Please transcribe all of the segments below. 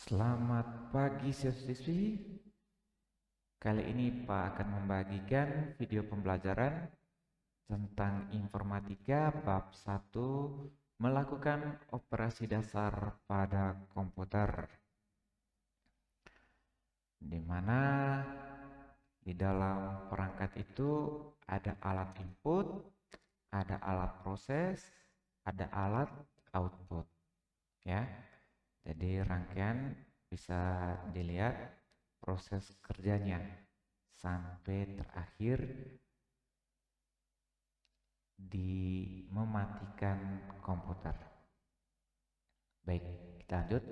Selamat pagi siswa-siswi. Kali ini Pak akan membagikan video pembelajaran tentang informatika bab 1 melakukan operasi dasar pada komputer. Di mana di dalam perangkat itu ada alat input, ada alat proses, ada alat output, ya. Jadi rangkaian bisa dilihat proses kerjanya sampai terakhir di mematikan komputer. Baik, kita lanjut.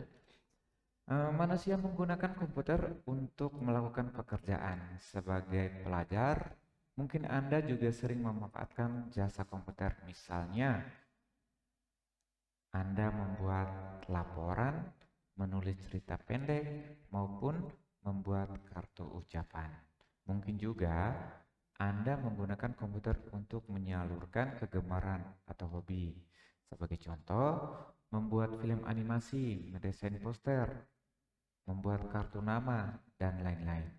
Manusia menggunakan komputer untuk melakukan pekerjaan. Sebagai pelajar, mungkin Anda juga sering memanfaatkan jasa komputer. Misalnya, Anda membuat laporan, menulis cerita pendek, maupun membuat kartu ucapan. Mungkin juga Anda menggunakan komputer untuk menyalurkan kegemaran atau hobi. Sebagai contoh, membuat film animasi, mendesain poster, membuat kartu nama, dan lain-lain.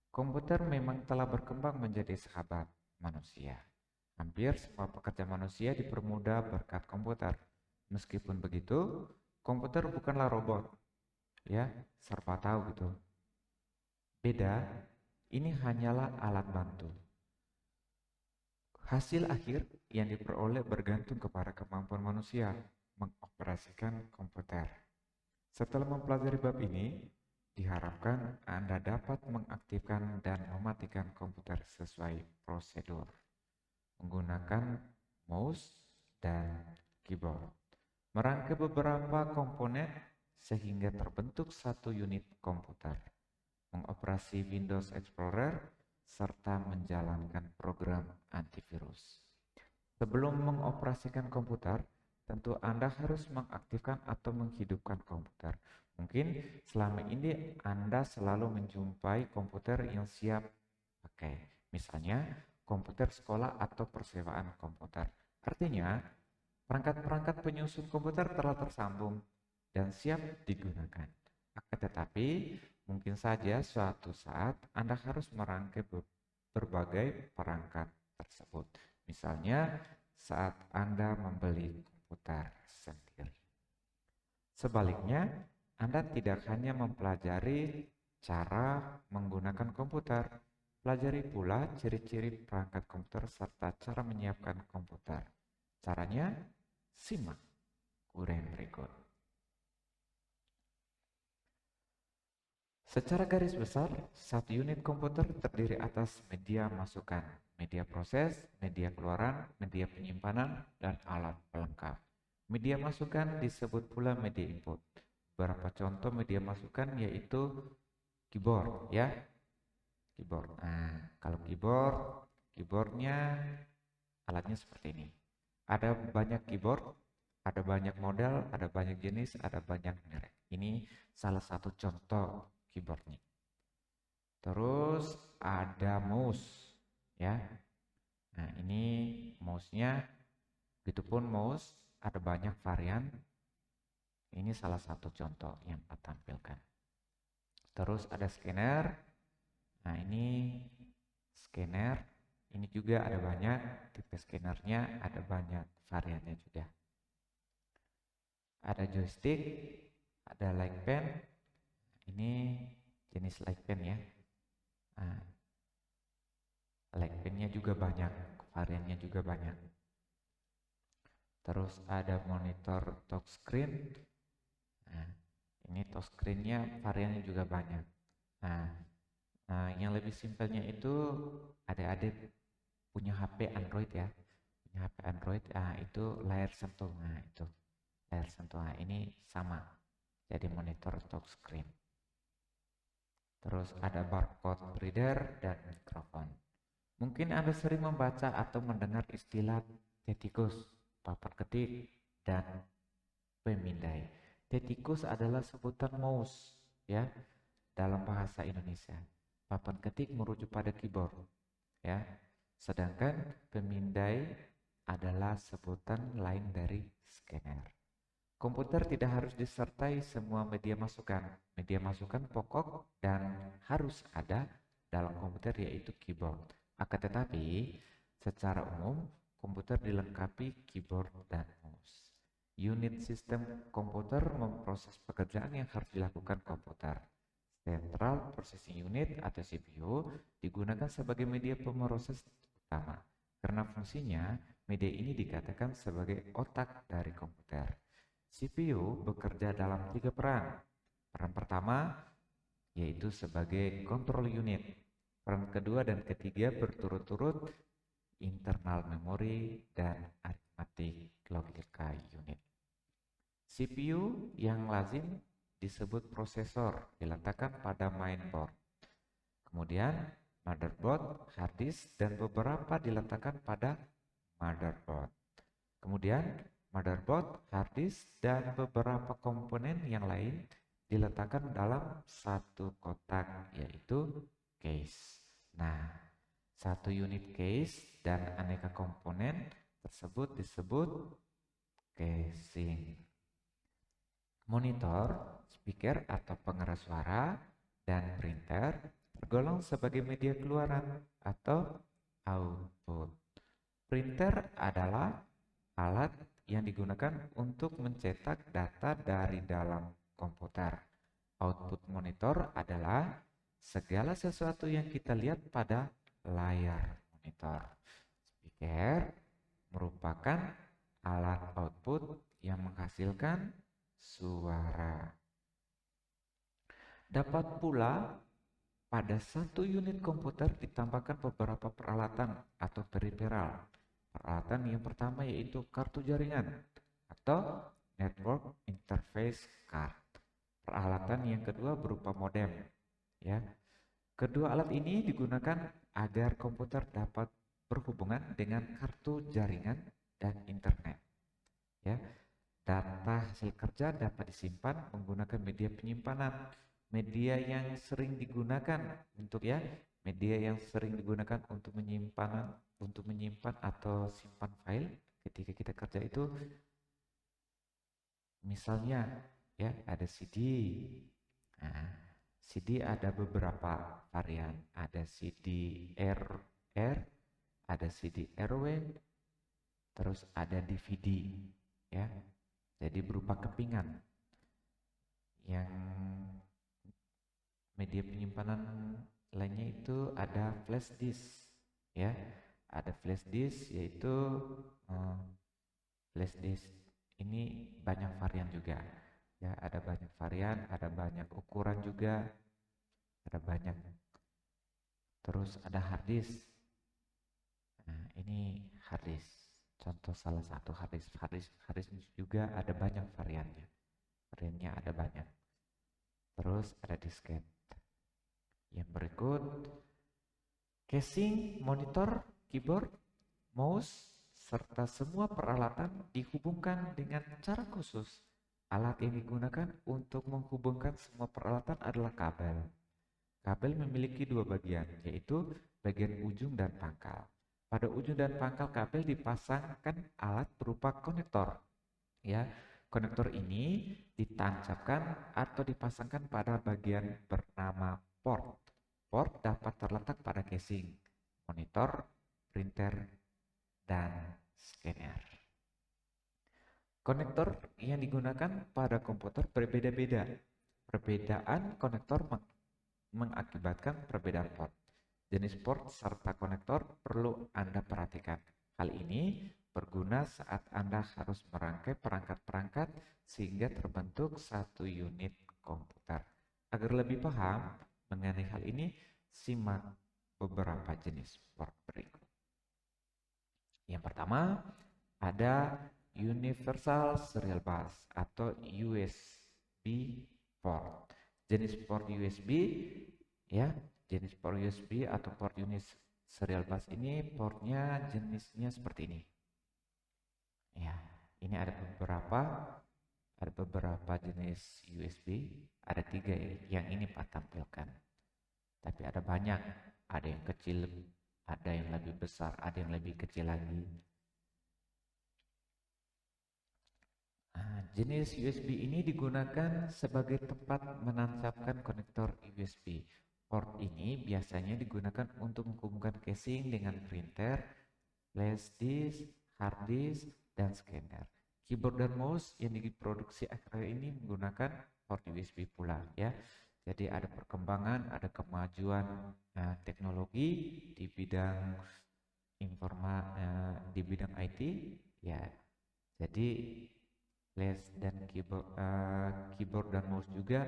Komputer memang telah berkembang menjadi sahabat manusia. Hampir semua pekerjaan manusia dipermudah berkat komputer. Meskipun begitu, komputer bukanlah robot, ya, serba tahu gitu. Beda, ini hanyalah alat bantu. Hasil akhir yang diperoleh bergantung kepada kemampuan manusia mengoperasikan komputer. Setelah mempelajari bab ini, diharapkan Anda dapat mengaktifkan dan mematikan komputer sesuai prosedur menggunakan mouse dan keyboard. Merangkai beberapa komponen sehingga terbentuk satu unit komputer, mengoperasi Windows Explorer, serta menjalankan program antivirus. Sebelum mengoperasikan komputer, tentu Anda harus mengaktifkan atau menghidupkan komputer. Mungkin selama ini Anda selalu menjumpai komputer yang siap pakai. Misalnya, komputer sekolah atau persewaan komputer. Artinya, perangkat-perangkat penyusun komputer telah tersambung dan siap digunakan. Akan tetapi, mungkin saja suatu saat Anda harus merangkai berbagai perangkat tersebut. Misalnya, saat Anda membeli komputer sendiri. Sebaliknya, Anda tidak hanya mempelajari cara menggunakan komputer, pelajari pula ciri-ciri perangkat komputer serta cara menyiapkan komputer. Caranya, simak uraian berikut. Secara garis besar, satu unit komputer terdiri atas media masukan, media proses, media keluaran, media penyimpanan, dan alat pelengkap. Media masukan disebut pula media input. Beberapa contoh media masukan yaitu keyboard, ya. Keyboard. Nah, kalau keyboardnya alatnya seperti ini. Ada banyak keyboard, ada banyak model, ada banyak jenis, ada banyak merek. Ini salah satu contoh keyboardnya. Terus ada mouse, ya. Nah, ini mouse-nya, begitupun mouse ada banyak varian. Ini salah satu contoh yang Pak tampilkan. Terus ada scanner. Nah, ini scanner. Ini juga ada banyak tipe scannernya, ada banyak variannya juga. Ada joystick, ada like pen. Ini jenis like pen, ya. Nah, like pen-nya juga banyak, variannya juga banyak. Terus ada monitor touchscreen. Nah, ini touchscreen-nya variannya juga banyak. Nah, yang lebih simpelnya itu adik-adik punya HP Android, ya. Punya HP Android, itu layar sentuh. Nah, itu layar sentuh. Nah, ini sama. Jadi monitor touchscreen. Terus ada barcode reader dan mikrofon. Mungkin Anda sering membaca atau mendengar istilah tetikus, papan ketik, dan pemindai. Tetikus adalah sebutan mouse, ya, dalam bahasa Indonesia. Papan ketik merujuk pada keyboard, ya. Sedangkan pemindai adalah sebutan lain dari scanner. Komputer tidak harus disertai semua media masukan. Media masukan pokok dan harus ada dalam komputer yaitu keyboard. Akan tetapi, secara umum, komputer dilengkapi keyboard dan mouse. Unit sistem komputer memproses pekerjaan yang harus dilakukan komputer. Central Processing Unit atau CPU digunakan sebagai media pemroses utama. Karena fungsinya, media ini dikatakan sebagai otak dari komputer. CPU bekerja dalam 3 peran. Peran pertama yaitu sebagai control unit. Peran kedua dan ketiga berturut-turut internal memory dan arithmetic logical unit. CPU yang lazim disebut prosesor, diletakkan pada mainboard. Kemudian motherboard, hard disk, dan beberapa diletakkan pada motherboard. Kemudian motherboard, hard disk, dan beberapa komponen yang lain diletakkan dalam satu kotak yaitu case. Nah, satu unit case dan aneka komponen tersebut disebut casing. Monitor, speaker atau pengeras suara, dan printer tergolong sebagai media keluaran atau output. Printer adalah alat yang digunakan untuk mencetak data dari dalam komputer. Output monitor adalah segala sesuatu yang kita lihat pada layar monitor. Speaker merupakan alat output yang menghasilkan suara. Dapat pula pada satu unit komputer ditambahkan beberapa peralatan atau periferal. Peralatan yang pertama yaitu kartu jaringan atau network interface card. Peralatan yang kedua berupa modem. Ya, kedua alat ini digunakan agar komputer dapat berhubungan dengan kartu jaringan dan internet. Ya, data hasil kerja dapat disimpan menggunakan media penyimpanan. Media yang sering digunakan untuk menyimpan atau simpan file ketika kita kerja itu misalnya ya ada CD. Nah, CD ada beberapa varian, ada CD RR, ada CD RW, terus ada DVD ya. Jadi berupa kepingan. Yang media penyimpanan lainnya itu ada flash disk ya. Ada flash disk yaitu flash disk ini banyak varian juga. Ya, ada banyak varian, ada banyak ukuran juga. Ada banyak. Terus ada hard disk. Nah, ini hard disk. Contoh salah satu hard disk. Hard disk juga ada banyak variannya. Variannya ada banyak. Terus ada disket. Yang berikut casing, monitor, keyboard, mouse, serta semua peralatan dihubungkan dengan cara khusus. Alat yang digunakan untuk menghubungkan semua peralatan adalah kabel. Kabel memiliki dua bagian, yaitu bagian ujung dan pangkal. Pada ujung dan pangkal kabel dipasangkan alat berupa konektor. Ya, konektor ini ditancapkan atau dipasangkan pada bagian bernama port. Port dapat terletak pada casing, monitor, printer, dan scanner. Konektor yang digunakan pada komputer berbeda-beda. Perbedaan konektor mengakibatkan perbedaan port. Jenis port serta konektor perlu Anda perhatikan. Hal ini berguna saat Anda harus merangkai perangkat-perangkat sehingga terbentuk satu unit komputer. Agar lebih paham mengenai hal ini, simak beberapa jenis port berikut. Yang pertama, ada Universal Serial Bus atau USB port. Jenis port USB jenis port USB atau port unit serial bus ini portnya jenisnya seperti ini. Ya, ini ada beberapa jenis USB, ada 3 yang ini Pak tampilkan. Tapi ada banyak, ada yang kecil, ada yang lebih besar, ada yang lebih kecil lagi. Jenis USB ini digunakan sebagai tempat menancapkan konektor USB. Port ini biasanya digunakan untuk menghubungkan casing dengan printer, flash disk, hard disk, dan scanner. Keyboard dan mouse yang diproduksi akhir ini menggunakan port USB pula ya. Jadi ada perkembangan, ada kemajuan teknologi di bidang di bidang IT ya. Jadi flash dan keyboard dan mouse juga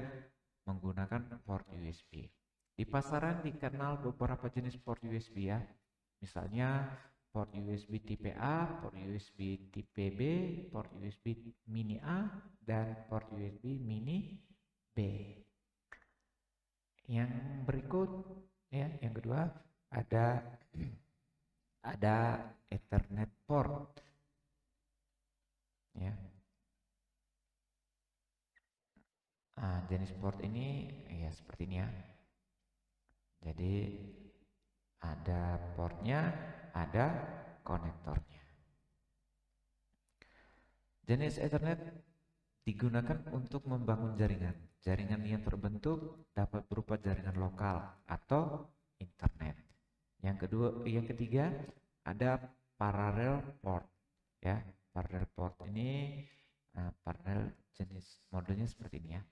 menggunakan port USB. Di pasaran dikenal beberapa jenis port USB ya. Misalnya port USB tipe A, port USB tipe B, port USB mini A, dan port USB mini B. Yang berikut ya, yang kedua ada Ethernet port ya. Jenis port ini ya seperti ini ya. Jadi ada portnya, ada konektornya. Jenis Ethernet digunakan untuk membangun jaringan. Jaringan yang terbentuk dapat berupa jaringan lokal atau internet. Yang ketiga ada parallel port. Ya, parallel port ini parallel jenis modelnya seperti ini ya.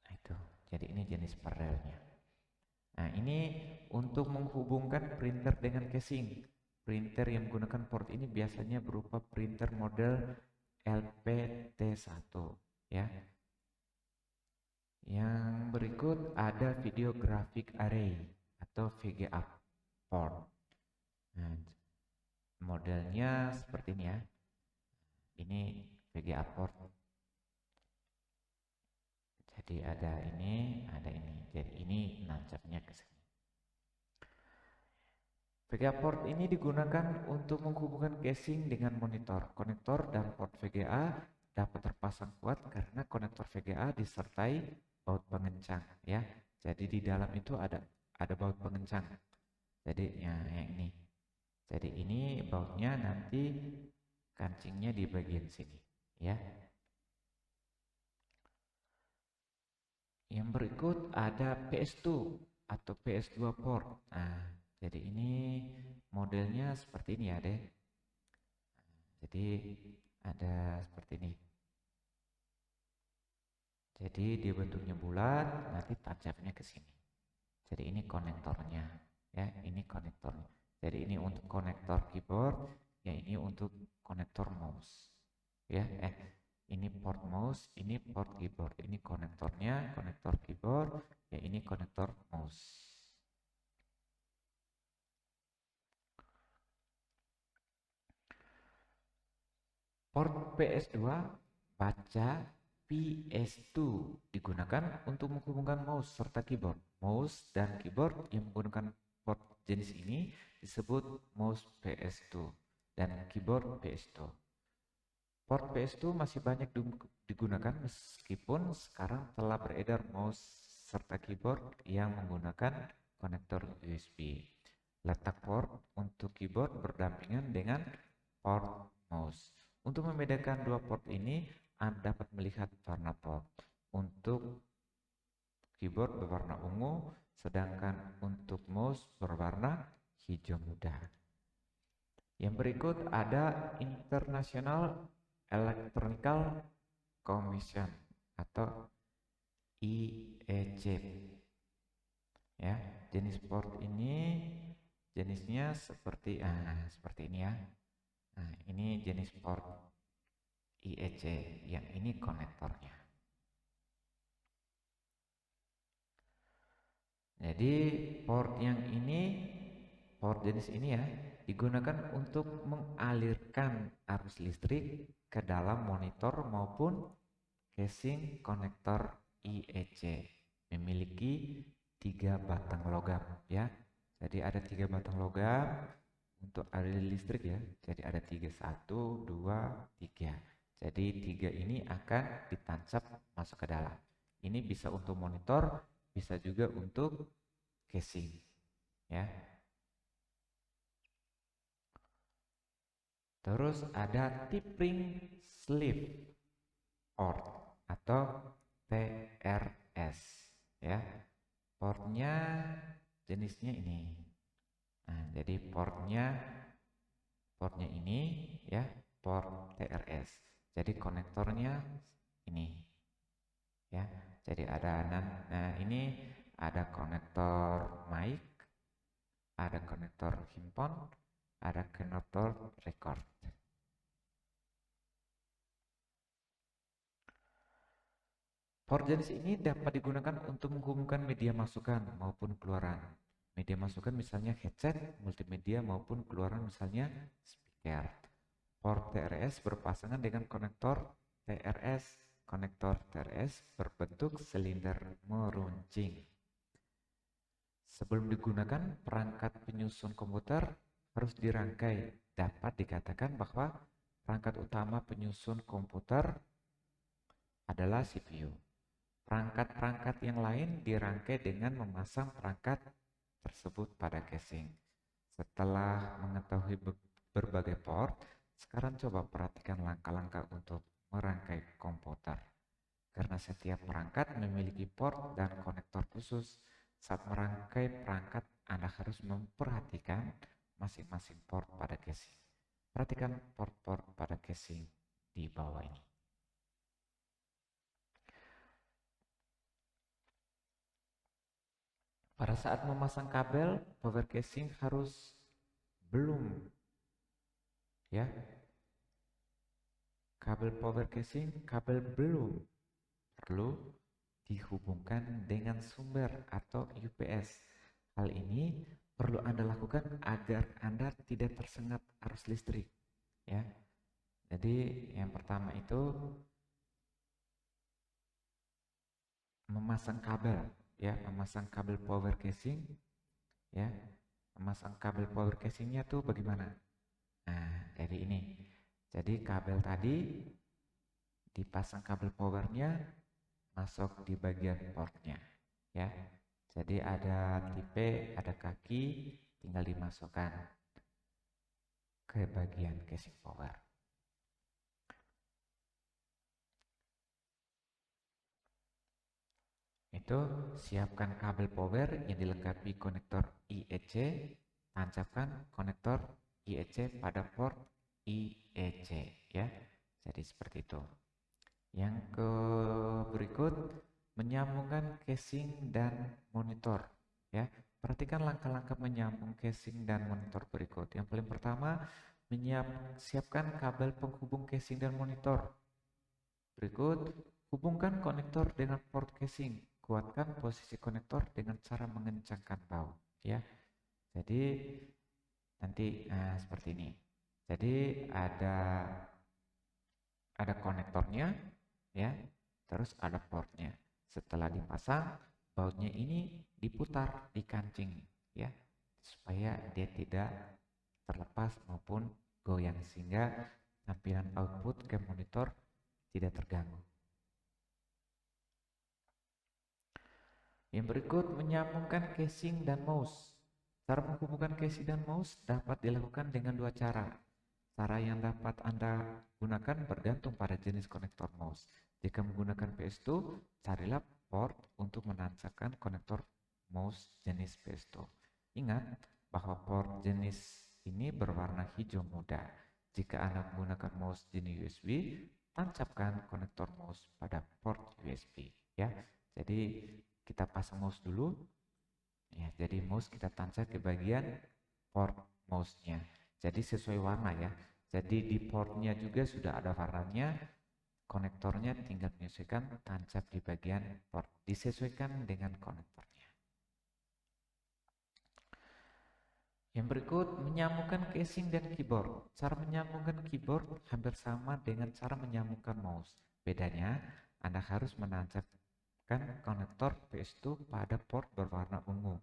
Nah, itu. Jadi ini jenis paralelnya. Nah, ini untuk menghubungkan printer dengan casing. Printer yang menggunakan port ini biasanya berupa printer model LPT1 ya. Yang berikut ada video graphic array atau VGA port. Nah, modelnya seperti ini ya. Ini VGA port. Jadi ada ini, ada ini. Jadi ini nancapnya ke sini. VGA port ini digunakan untuk menghubungkan casing dengan monitor. Konektor dan port VGA dapat terpasang kuat karena konektor VGA disertai baut pengencang ya. Jadi di dalam itu ada baut pengencang. Jadi ya, yang ini. Jadi ini bautnya nanti kancingnya di bagian sini ya. Yang berikut ada PS2 atau PS2 port. Nah, jadi ini modelnya seperti ini ya deh. Jadi ada seperti ini. Jadi dia bentuknya bulat, nanti tancapnya ke sini. Jadi ini konektornya, ya. Ini konektornya. Jadi ini untuk konektor keyboard, ya ini untuk konektor mouse, ya. Ini port mouse, ini port keyboard. Ini konektornya, konektor keyboard, ya ini konektor mouse. Port PS2 baca PS2 digunakan untuk menghubungkan mouse serta keyboard. Mouse dan keyboard yang menggunakan port jenis ini disebut mouse PS2 dan keyboard PS2. Port PS2 masih banyak digunakan meskipun sekarang telah beredar mouse serta keyboard yang menggunakan konektor USB. Letak port untuk keyboard berdampingan dengan port mouse. Untuk membedakan dua port ini, Anda dapat melihat warna port. Untuk keyboard berwarna ungu, sedangkan untuk mouse berwarna hijau muda. Yang berikut ada International Electrical Commission atau IEC. Ya, jenis port ini jenisnya seperti ini ya. Nah, ini jenis port IEC, yang ini konektornya. Jadi port yang ini, port jenis ini ya, digunakan untuk mengalirkan arus listrik ke dalam monitor maupun casing konektor IEC. Memiliki 3 batang logam ya. Jadi ada 3 batang logam untuk aliran listrik ya. Jadi ada 3, 1, 2, 3. Jadi 3 ini akan ditancap masuk ke dalam. Ini bisa untuk monitor, bisa juga untuk casing ya. Terus ada tipring sleeve port atau TRS ya. Portnya jenisnya ini. Nah, jadi portnya ini ya, port TRS. Jadi konektornya ini ya. Jadi ada ini ada konektor mic, ada konektor handphone, ada konektor record. Port jenis ini dapat digunakan untuk menghubungkan media masukan maupun keluaran. Media masukan misalnya headset, multimedia maupun keluaran misalnya speaker. Port TRS berpasangan dengan konektor TRS. Konektor TRS berbentuk silinder meruncing. Sebelum digunakan, perangkat penyusun komputer harus dirangkai. Dapat dikatakan bahwa perangkat utama penyusun komputer adalah CPU. Perangkat-perangkat yang lain dirangkai dengan memasang perangkat tersebut pada casing. Setelah mengetahui berbagai port, sekarang coba perhatikan langkah-langkah untuk merangkai komputer. Karena setiap perangkat memiliki port dan konektor khusus. Saat merangkai perangkat, Anda harus memperhatikan masing-masing port pada casing. Perhatikan port-port pada casing di bawah ini. Pada saat memasang kabel, power casing harus belum ya. Kabel power casing, kabel belum perlu dihubungkan dengan sumber atau UPS. Hal ini perlu Anda lakukan agar Anda tidak tersengat arus listrik ya. Jadi yang pertama itu memasang kabel ya, memasang kabel power casing ya. Memasang kabel power casingnya tuh bagaimana? Nah, jadi ini. Jadi kabel tadi dipasang kabel powernya masuk di bagian portnya ya. Jadi ada tipe, ada kaki, tinggal dimasukkan ke bagian casing power. Itu siapkan kabel power yang dilengkapi konektor IEC, tancapkan konektor IEC pada port IEC ya. Jadi seperti itu. Yang ke berikut menyambungkan casing dan monitor ya. Perhatikan langkah-langkah menyambung casing dan monitor berikut. Yang paling pertama, siapkan kabel penghubung casing dan monitor. Berikut, hubungkan konektor dengan port casing. Kuatkan posisi konektor dengan cara mengencangkan baut ya. Jadi nanti seperti ini. Jadi ada konektornya ya, terus ada portnya. Setelah dipasang, bautnya ini diputar, dikancing ya, supaya dia tidak terlepas maupun goyang sehingga tampilan output ke monitor tidak terganggu. Yang berikut menyambungkan casing dan mouse. Cara menghubungkan casing dan mouse dapat dilakukan dengan dua cara. Cara yang dapat Anda gunakan bergantung pada jenis konektor mouse. Jika menggunakan PS2, carilah port untuk menancapkan konektor mouse jenis PS2. Ingat bahwa port jenis ini berwarna hijau muda. Jika Anda menggunakan mouse jenis USB, tancapkan konektor mouse pada port USB ya. Jadi kita pasang mouse dulu ya. Jadi mouse kita tancap ke bagian port mouse-nya. Jadi sesuai warna ya. Jadi di portnya juga sudah ada warnanya. Konektornya tinggal menyesuaikan, tancap di bagian port, disesuaikan dengan konektornya. Yang berikut menyambungkan casing dan keyboard. Cara menyambungkan keyboard hampir sama dengan cara menyambungkan mouse. Bedanya, Anda harus menancapkan konektor PS2 pada port berwarna ungu.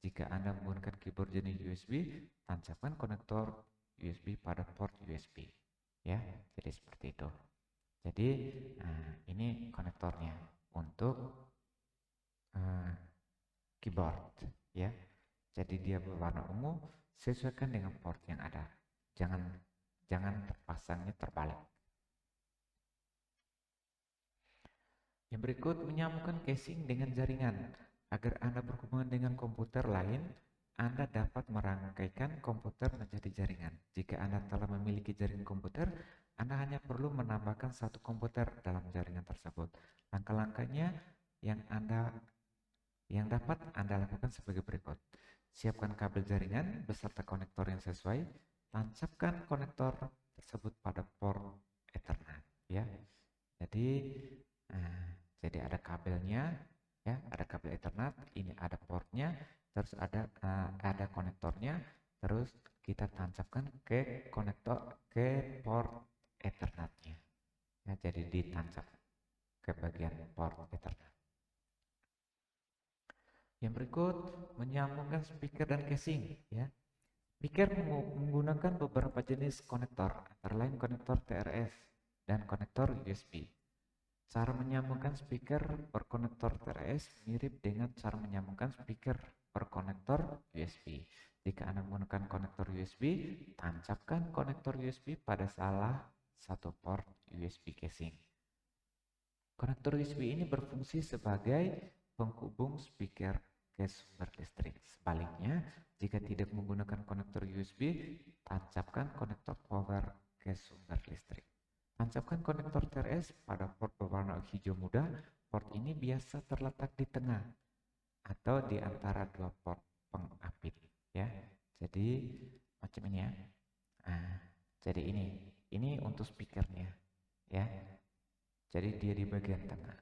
Jika Anda menggunakan keyboard jenis USB, tancapkan konektor USB pada port USB ya. Jadi seperti itu. Jadi ini konektornya untuk keyboard ya. Jadi dia berwarna ungu, sesuaikan dengan port yang ada. Jangan jangan terpasangnya terbalik. Yang berikut, menyambungkan casing dengan jaringan. Agar Anda berhubungan dengan komputer lain, Anda dapat merangkaikan komputer menjadi jaringan. Jika Anda telah memiliki jaringan komputer, Anda hanya perlu menambahkan satu komputer dalam jaringan tersebut. Langkah-langkahnya yang dapat Anda lakukan sebagai berikut. Siapkan kabel jaringan beserta konektor yang sesuai. Tancapkan konektor tersebut pada port Ethernet, ya. Jadi ada kabelnya, ya, ada kabel Ethernet, ini ada portnya, terus ada konektornya, terus kita tancapkan ke port Ethernetnya. Ya, jadi ditancap ke bagian port Ethernet. Yang berikut, menyambungkan speaker dan casing, ya. Speaker menggunakan beberapa jenis konektor, antara lain konektor TRS dan konektor USB. Cara menyambungkan speaker berkonektor TRS mirip dengan cara menyambungkan speaker berkonektor USB. Jika Anda menggunakan konektor USB, tancapkan konektor USB pada salah satu port USB casing. Konektor USB ini berfungsi sebagai penghubung speaker ke sumber listrik. Sebaliknya, jika tidak menggunakan konektor USB, tancapkan konektor power ke sumber listrik. Tancapkan konektor TRS pada port berwarna hijau muda. Port ini biasa terletak di tengah atau di antara dua port pengapit, ya. Jadi macam ini, ya. Jadi ini untuk speakernya, ya. Jadi dia di bagian tengah.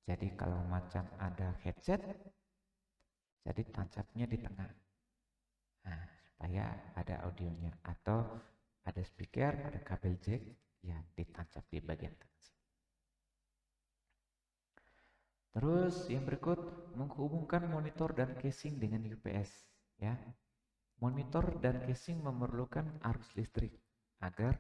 Jadi kalau macam ada headset, jadi tancapnya di tengah. Supaya ada audionya, atau ada speaker, ada kabel jack, ya ditancap di bagian tengah. Terus yang berikut, menghubungkan monitor dan casing dengan UPS, ya. Monitor dan casing memerlukan arus listrik agar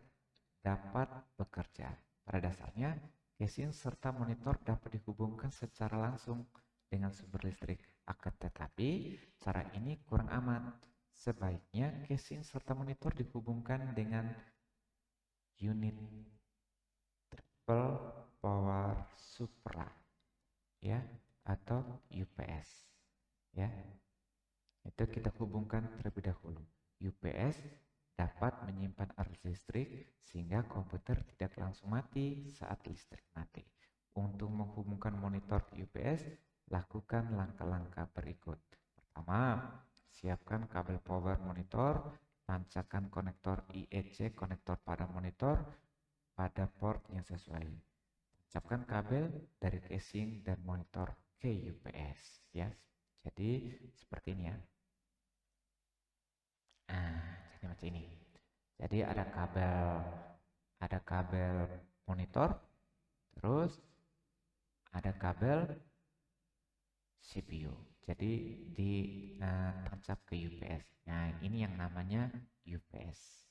dapat bekerja. Pada dasarnya, casing serta monitor dapat dihubungkan secara langsung dengan sumber listrik. Akan tetapi, cara ini kurang aman. Sebaiknya casing serta monitor dihubungkan dengan unit triple power supply, ya, atau UPS, ya. Itu kita hubungkan terlebih dahulu. UPS dapat menyimpan arus listrik sehingga komputer tidak langsung mati saat listrik mati. Untuk menghubungkan monitor ke UPS, lakukan langkah-langkah berikut. Pertama, siapkan kabel power monitor, tancapkan konektor IEC konektor pada monitor pada port yang sesuai. Tancapkan kabel dari casing dan monitor ke UPS, ya. Jadi seperti ini, ya. Jadi macam ini. Jadi ada kabel monitor, terus ada kabel CPU. Jadi ditancap ke UPS. Nah, ini yang namanya UPS,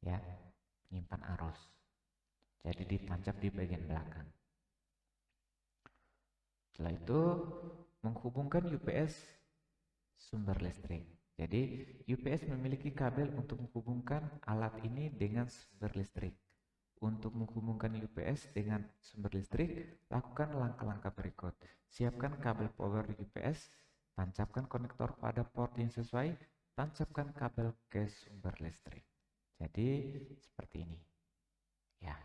ya, penyimpan arus. Jadi ditancap di bagian belakang. Setelah itu menghubungkan UPS sumber listrik. Jadi UPS memiliki kabel untuk menghubungkan alat ini dengan sumber listrik. Untuk menghubungkan UPS dengan sumber listrik, lakukan langkah-langkah berikut. Siapkan kabel power UPS, tancapkan konektor pada port yang sesuai, tancapkan kabel ke sumber listrik. Jadi seperti ini, ya.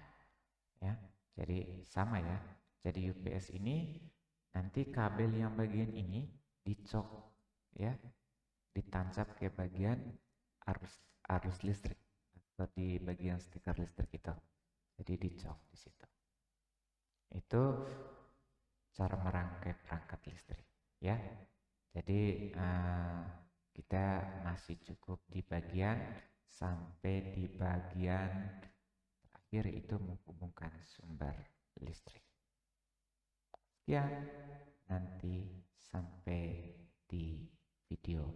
Jadi sama, ya. Jadi UPS ini nanti kabel yang bagian ini dicok, ya, ditancap ke bagian arus listrik atau di bagian stiker listrik itu. Jadi dicok di situ. Itu cara merangkai perangkat listrik, ya. Jadi kita masih cukup di bagian sampai di bagian terakhir, itu menghubungkan sumber listrik. Sekian, nanti sampai di video